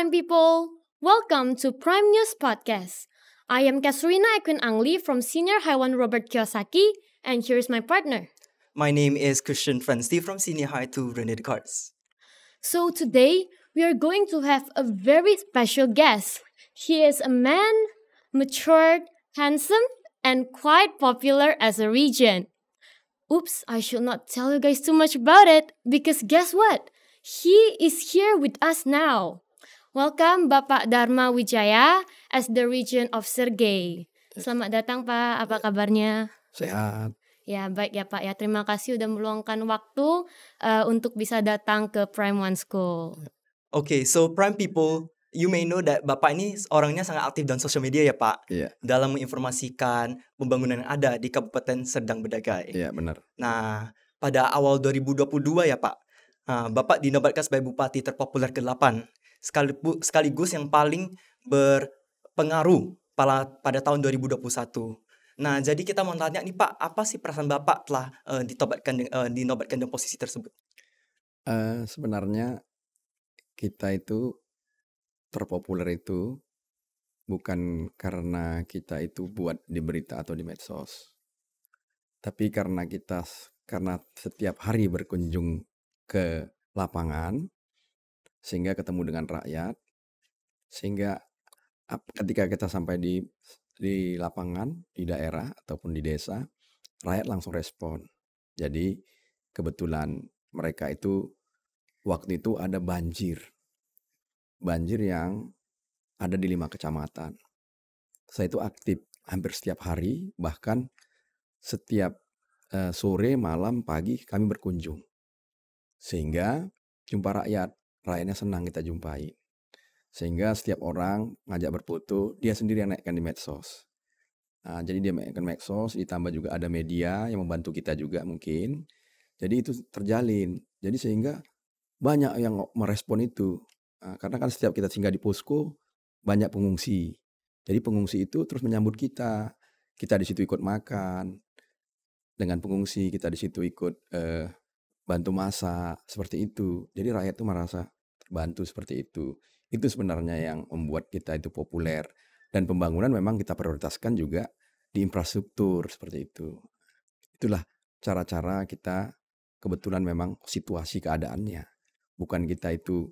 Prime people! Welcome to Prime News Podcast. I am Kasrina Equin Angli from Senior Haiwan Robert Kiyosaki, and here's my partner. My name is Christian Fransti from Senior High 2 Rene Descartes. So today, we are going to have a very special guest. He is a man, matured, handsome, and quite popular as a regent. Oops, I should not tell you guys too much about it, because guess what? He is here with us now. Welcome Bapak Dharma Wijaya as the Regent of Sergei. Selamat datang Pak, apa kabarnya? Sehat. Ya baik ya Pak ya, terima kasih udah meluangkan waktu untuk bisa datang ke Prime One School. Okay, so Prime people, you may know that Bapak ini orangnya sangat aktif dalam sosial media ya Pak. Iya. Dalam menginformasikan pembangunan yang ada di Kabupaten Serdang Bedagai. Iya benar. Nah, pada awal 2022 ya Pak, Bapak dinobatkan sebagai Bupati terpopuler ke-8 sekaligus yang paling berpengaruh pada tahun 2021. Nah, jadi kita mau tanya nih Pak, apa sih perasaan Bapak telah dinobatkan dengan posisi tersebut? Sebenarnya kita itu terpopuler itu bukan karena kita itu buat di berita atau di medsos, tapi karena setiap hari berkunjung ke lapangan sehingga ketemu dengan rakyat, sehingga ketika kita sampai di lapangan, di daerah ataupun di desa, rakyat langsung respon. Jadi kebetulan mereka itu waktu itu ada banjir yang ada di 5 kecamatan. Saya itu aktif hampir setiap hari, bahkan setiap sore, malam, pagi kami berkunjung. Sehingga jumpa rakyatnya senang kita jumpai. Sehingga setiap orang ngajak berfoto, dia sendiri yang naikkan di medsos. Nah, jadi dia naikkan medsos, ditambah juga ada media yang membantu kita juga mungkin. Jadi itu terjalin. Jadi sehingga banyak yang merespon itu. Nah, karena kan setiap kita singgah di posko, banyak pengungsi. Jadi pengungsi itu terus menyambut kita. Kita di situ ikut makan dengan pengungsi, kita di situ ikut bantu masak, seperti itu. Jadi rakyat itu merasa terbantu seperti itu. Itu sebenarnya yang membuat kita itu populer. Dan pembangunan memang kita prioritaskan juga di infrastruktur seperti itu. Itulah cara-cara kita, kebetulan memang situasi keadaannya. Bukan kita itu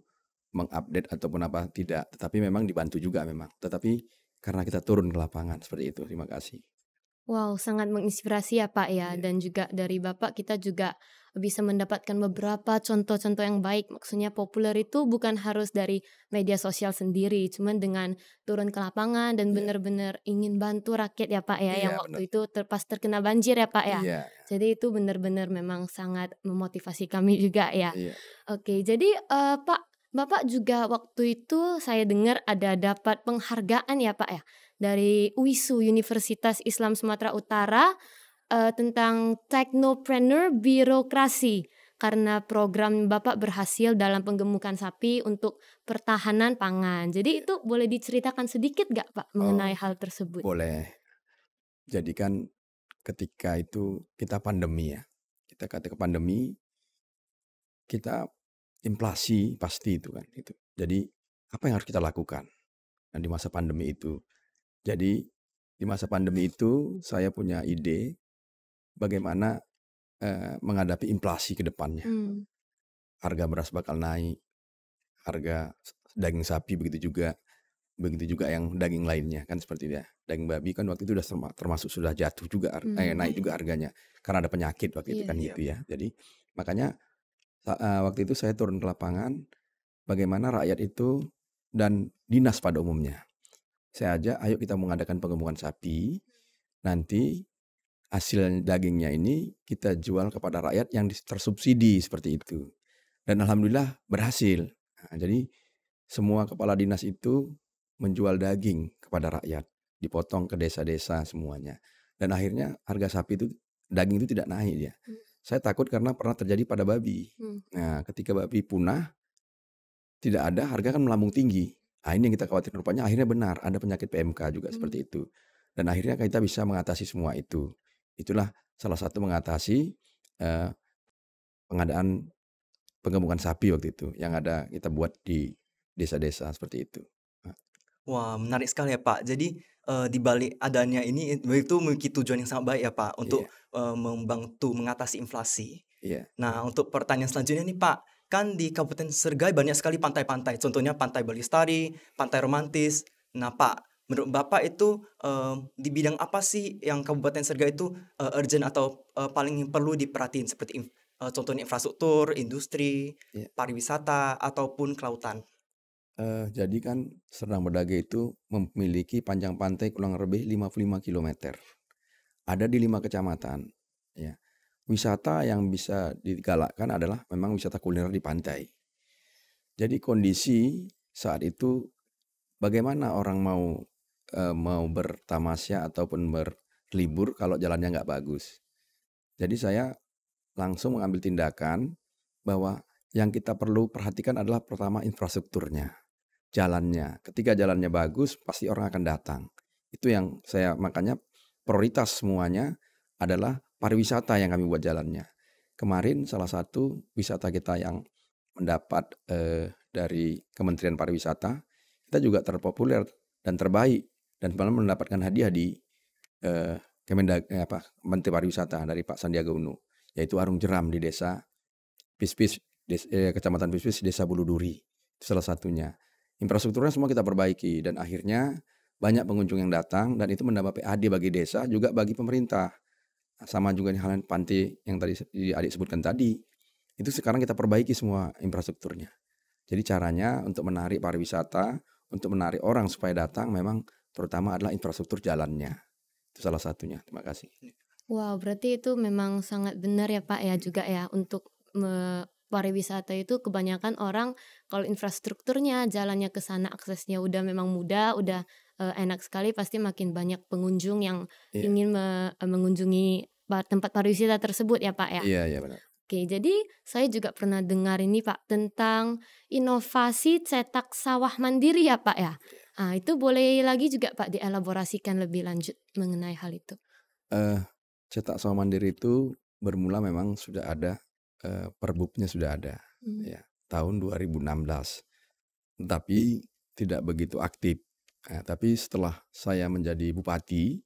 mengupdate ataupun apa, tidak. Tetapi memang dibantu juga memang. Tetapi karena kita turun ke lapangan seperti itu. Terima kasih. Wow, sangat menginspirasi ya Pak ya. Dan juga dari Bapak kita juga bisa mendapatkan beberapa contoh-contoh yang baik. Maksudnya populer itu bukan harus dari media sosial sendiri, cuman dengan turun ke lapangan dan benar-benar ingin bantu rakyat ya Pak ya, yang waktu itu pas terkena banjir ya Pak ya. Jadi itu benar-benar memang sangat memotivasi kami juga ya. Oke, jadi Bapak juga waktu itu saya dengar ada dapat penghargaan ya Pak ya, dari UISU Universitas Islam Sumatera Utara tentang Technopreneur Birokrasi, karena program Bapak berhasil dalam penggemukan sapi untuk pertahanan pangan. Jadi itu boleh diceritakan sedikit gak Pak mengenai hal tersebut? Boleh. Jadi kan ketika itu kita pandemi ya. Kita ketika pandemi, kita inflasi pasti itu kan. Jadi apa yang harus kita lakukan di masa pandemi itu? Jadi di masa pandemi itu saya punya ide bagaimana menghadapi inflasi ke depannya. Harga beras bakal naik, harga daging sapi begitu juga yang daging lainnya kan seperti itu ya. Daging babi kan waktu itu sudah termasuk sudah jatuh juga, naik juga harganya karena ada penyakit waktu itu kan gitu ya. Jadi makanya waktu itu saya turun ke lapangan bagaimana rakyat itu dan dinas pada umumnya. Saya ajak, ayo kita mengadakan penggemukan sapi, nanti hasil dagingnya ini kita jual kepada rakyat yang tersubsidi seperti itu. Dan alhamdulillah berhasil. Nah, jadi semua kepala dinas itu menjual daging kepada rakyat, dipotong ke desa-desa semuanya. Dan akhirnya harga sapi itu, daging itu tidak naik ya. Saya takut karena pernah terjadi pada babi. Nah, ketika babi punah, tidak ada, harga kan melambung tinggi. Nah, ini yang kita khawatir rupanya akhirnya benar, ada penyakit PMK juga seperti itu. Dan akhirnya kita bisa mengatasi semua itu. Itulah salah satu mengatasi pengadaan penggemukan sapi waktu itu yang ada kita buat di desa-desa seperti itu. Wah, menarik sekali ya Pak. Jadi di balik adanya ini itu memiliki tujuan yang sangat baik ya Pak Iya, untuk membantu mengatasi inflasi. iya, Nah, untuk pertanyaan selanjutnya nih Pak, kan di Kabupaten Sergai banyak sekali pantai-pantai. Contohnya Pantai Balistari, Pantai Romantis. Nah Pak, menurut Bapak itu di bidang apa sih yang Kabupaten Sergai itu urgent atau paling perlu diperhatiin seperti contohnya infrastruktur, industri, iya. pariwisata ataupun kelautan. Jadi kan Serdang Bedagai itu memiliki panjang pantai kurang lebih 55 kilometer. Ada di 5 kecamatan. Ya. Wisata yang bisa digalakkan adalah memang wisata kuliner di pantai. Jadi kondisi saat itu bagaimana orang mau bertamasya ataupun berlibur kalau jalannya nggak bagus. Jadi saya langsung mengambil tindakan bahwa yang kita perlu perhatikan adalah pertama infrastrukturnya, jalannya. Ketika jalannya bagus, pasti orang akan datang. Itu yang saya makanya prioritas semuanya adalah pariwisata yang kami buat jalannya. Kemarin salah satu wisata kita yang mendapat dari Kementerian Pariwisata, kita juga terpopuler dan terbaik dan malah mendapatkan hadiah di Menteri Pariwisata dari Pak Sandiaga Uno, yaitu Arung Jeram di desa Pispis, Kecamatan Pispis, Desa Buluduri. Itu salah satunya. Infrastrukturnya semua kita perbaiki dan akhirnya banyak pengunjung yang datang dan itu mendapat PAD bagi desa juga bagi pemerintah. Sama juga hal panti yang tadi adik sebutkan tadi. Itu sekarang kita perbaiki semua infrastrukturnya. Jadi caranya untuk menarik pariwisata, untuk menarik orang supaya datang memang terutama adalah infrastruktur jalannya. Itu salah satunya. Terima kasih. Wow, berarti itu memang sangat benar ya Pak ya juga ya untuk pariwisata itu kebanyakan orang kalau infrastrukturnya, jalannya ke sana, aksesnya udah memang mudah, udah enak sekali, pasti makin banyak pengunjung yang Iya, ingin mengunjungi tempat pariwisata tersebut ya Pak ya. iya, iya benar. Oke, jadi saya juga pernah dengar ini Pak tentang inovasi cetak sawah mandiri ya Pak ya. Ah, itu boleh lagi juga Pak dielaborasikan lebih lanjut mengenai hal itu. Eh, Cetak sawah mandiri itu bermula memang sudah ada, perbubnya sudah ada, Hmm. ya, tahun 2016. Tapi tidak begitu aktif. Tapi setelah saya menjadi bupati,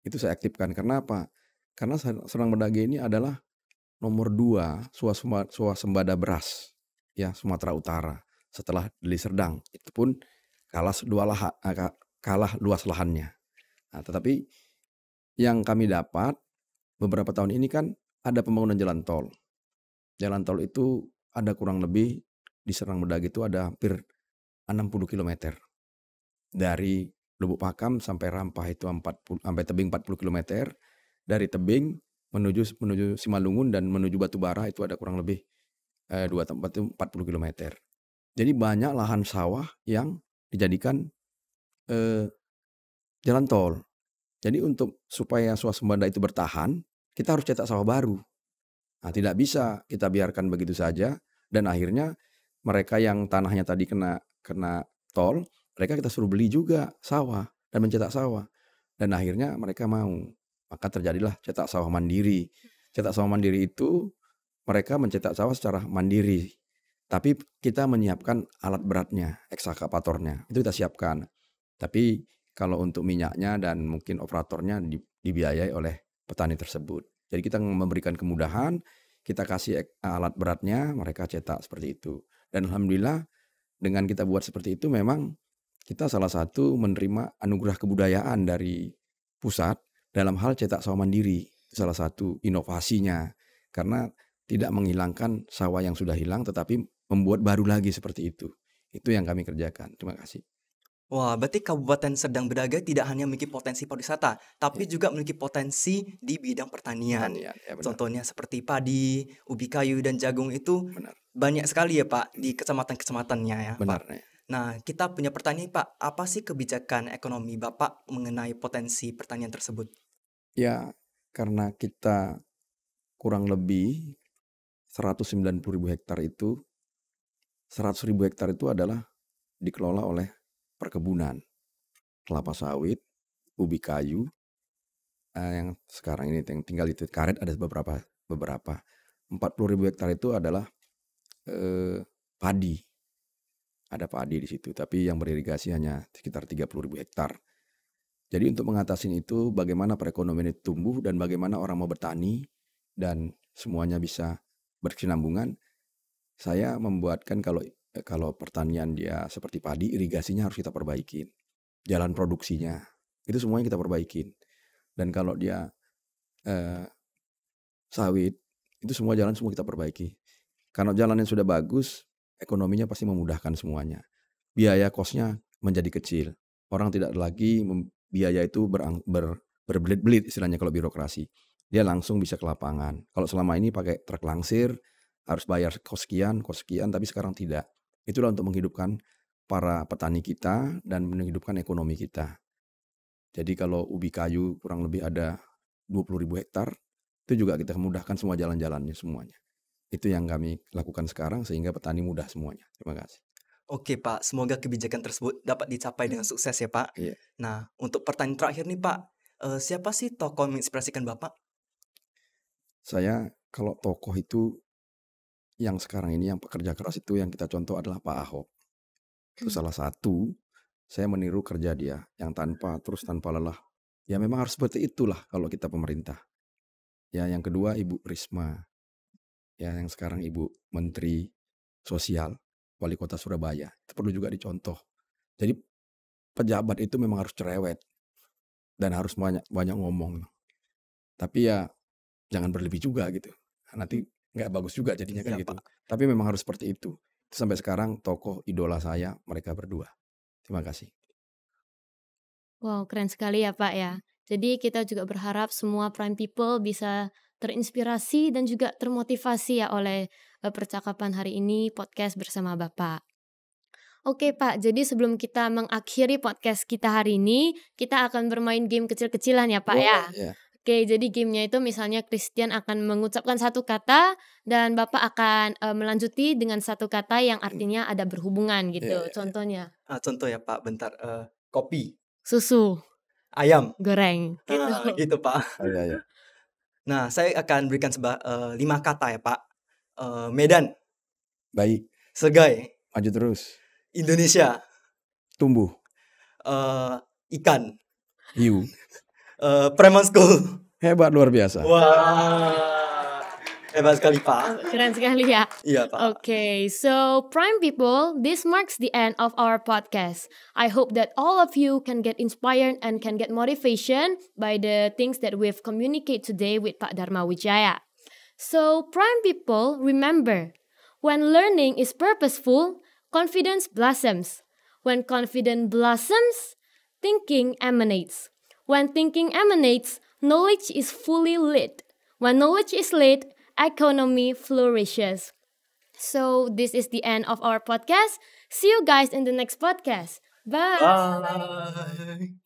itu saya aktifkan. Karena apa? Karena Serdang Bedagai ini adalah nomor 2 swasembada beras, ya, Sumatera Utara. Setelah Deli Serdang, itu pun kalah kalah luas lahannya. Nah, tetapi yang kami dapat beberapa tahun ini kan ada pembangunan jalan tol. Jalan tol itu ada kurang lebih di Serdang Bedagai itu ada hampir 60 kilometer. Dari Lubuk Pakam sampai Rampah itu 40 sampai Tebing 40 kilometer. Dari Tebing menuju Simalungun dan menuju Batubara itu ada kurang lebih 2 tempat itu 40 kilometer. Jadi banyak lahan sawah yang dijadikan jalan tol. Jadi untuk supaya swasembada itu bertahan, kita harus cetak sawah baru. Nah, tidak bisa kita biarkan begitu saja dan akhirnya mereka yang tanahnya tadi kena tol, mereka kita suruh beli juga sawah dan mencetak sawah. Dan akhirnya mereka mau. Maka terjadilah cetak sawah mandiri. Cetak sawah mandiri itu mereka mencetak sawah secara mandiri. Tapi kita menyiapkan alat beratnya, ekskavatornya. Itu kita siapkan. Tapi kalau untuk minyaknya dan mungkin operatornya dibiayai oleh petani tersebut. Jadi kita memberikan kemudahan, kita kasih alat beratnya, mereka cetak seperti itu. Dan alhamdulillah dengan kita buat seperti itu memang kita salah satu menerima anugerah kebudayaan dari pusat dalam hal cetak sawah mandiri. Salah satu inovasinya. Karena tidak menghilangkan sawah yang sudah hilang tetapi membuat baru lagi seperti itu. Itu yang kami kerjakan. Terima kasih. Wah, berarti Kabupaten Serdang Bedagai tidak hanya memiliki potensi pariwisata, tapi Ya, juga memiliki potensi di bidang pertanian. pertanian. Ya benar, Contohnya seperti padi, ubi kayu, dan jagung itu benar. banyak sekali ya Pak di kecamatan-kecamatannya ya Pak. Benar. Ya. Nah, kita punya pertanyaan Pak, apa sih kebijakan ekonomi Bapak mengenai potensi pertanian tersebut? Ya, karena kita kurang lebih 190.000 hektar itu, 100.000 hektar itu adalah dikelola oleh perkebunan, kelapa sawit, ubi kayu, yang sekarang ini yang tinggal di karet ada beberapa. 40.000 hektar itu adalah padi. ada padi di situ. Tapi yang beririgasi hanya sekitar 30.000 hektar. Jadi untuk mengatasi itu, bagaimana perekonomian itu tumbuh dan bagaimana orang mau bertani dan semuanya bisa berkesinambungan, saya membuatkan kalau pertanian dia seperti padi, irigasinya harus kita perbaikin. Jalan produksinya, itu semuanya kita perbaikin. Dan kalau dia sawit, itu semua jalan semua kita perbaiki. Karena jalannya sudah bagus, ekonominya pasti memudahkan semuanya. Biaya kosnya menjadi kecil. Orang tidak lagi biaya itu berbelit-belit istilahnya kalau birokrasi. Dia langsung bisa ke lapangan. Kalau selama ini pakai truk langsir, harus bayar kos sekian, tapi sekarang tidak. Itulah untuk menghidupkan para petani kita dan menghidupkan ekonomi kita. Jadi kalau ubi kayu kurang lebih ada 20.000 hektar, itu juga kita mudahkan semua jalan-jalannya semuanya. Itu yang kami lakukan sekarang sehingga petani mudah semuanya. Terima kasih. Oke Pak, semoga kebijakan tersebut dapat dicapai dengan sukses ya Pak. Iya. Nah, untuk pertanyaan terakhir nih Pak, siapa sih tokoh yang menginspirasikan Bapak? Saya kalau tokoh itu yang sekarang ini yang pekerja keras itu yang kita contoh adalah Pak Ahok. Itu salah satu, saya meniru kerja dia yang tanpa lelah. Ya memang harus seperti itulah kalau kita pemerintah. Ya yang kedua Ibu Risma. Ya yang sekarang Ibu Menteri Sosial, Wali Kota Surabaya. Itu perlu juga dicontoh. Jadi pejabat itu memang harus cerewet dan harus banyak ngomong. Tapi ya jangan berlebih juga gitu. Nanti nggak bagus juga jadinya kan Iya, gitu. Pak. Tapi memang harus seperti itu. Sampai sekarang tokoh idola saya mereka berdua. Terima kasih. Wow, keren sekali ya Pak ya. Jadi kita juga berharap semua Prime People bisa terinspirasi dan juga termotivasi ya oleh percakapan hari ini podcast bersama Bapak. Oke Pak, jadi sebelum kita mengakhiri podcast kita hari ini, kita akan bermain game kecil-kecilan ya Pak ya. Ya. Oke, jadi gamenya itu misalnya Christian akan mengucapkan satu kata dan Bapak akan melanjuti dengan satu kata yang artinya ada berhubungan gitu. Ya. Contohnya, Contoh ya Pak, bentar. Kopi, susu, ayam. goreng gitu. Gitu Pak. Ya. Nah, saya akan berikan 5 kata ya Pak. Medan, Baik, Segai, maju terus. Indonesia, Tumbuh. ikan, Hiu. Preman School. Hebat luar biasa. Wah, hebat sekali Pak. Keren sekali ya. Iya Pak. Okay, so Prime People, this marks the end of our podcast. I hope that all of you can get inspired and can get motivation by the things that we've communicated today with Pak Dharma Wijaya. So Prime People, remember, when learning is purposeful, confidence blossoms. When confidence blossoms, thinking emanates. When thinking emanates, knowledge is fully lit. When knowledge is lit, economy flourishes. So this is the end of our podcast. See you guys in the next podcast. Bye. Bye.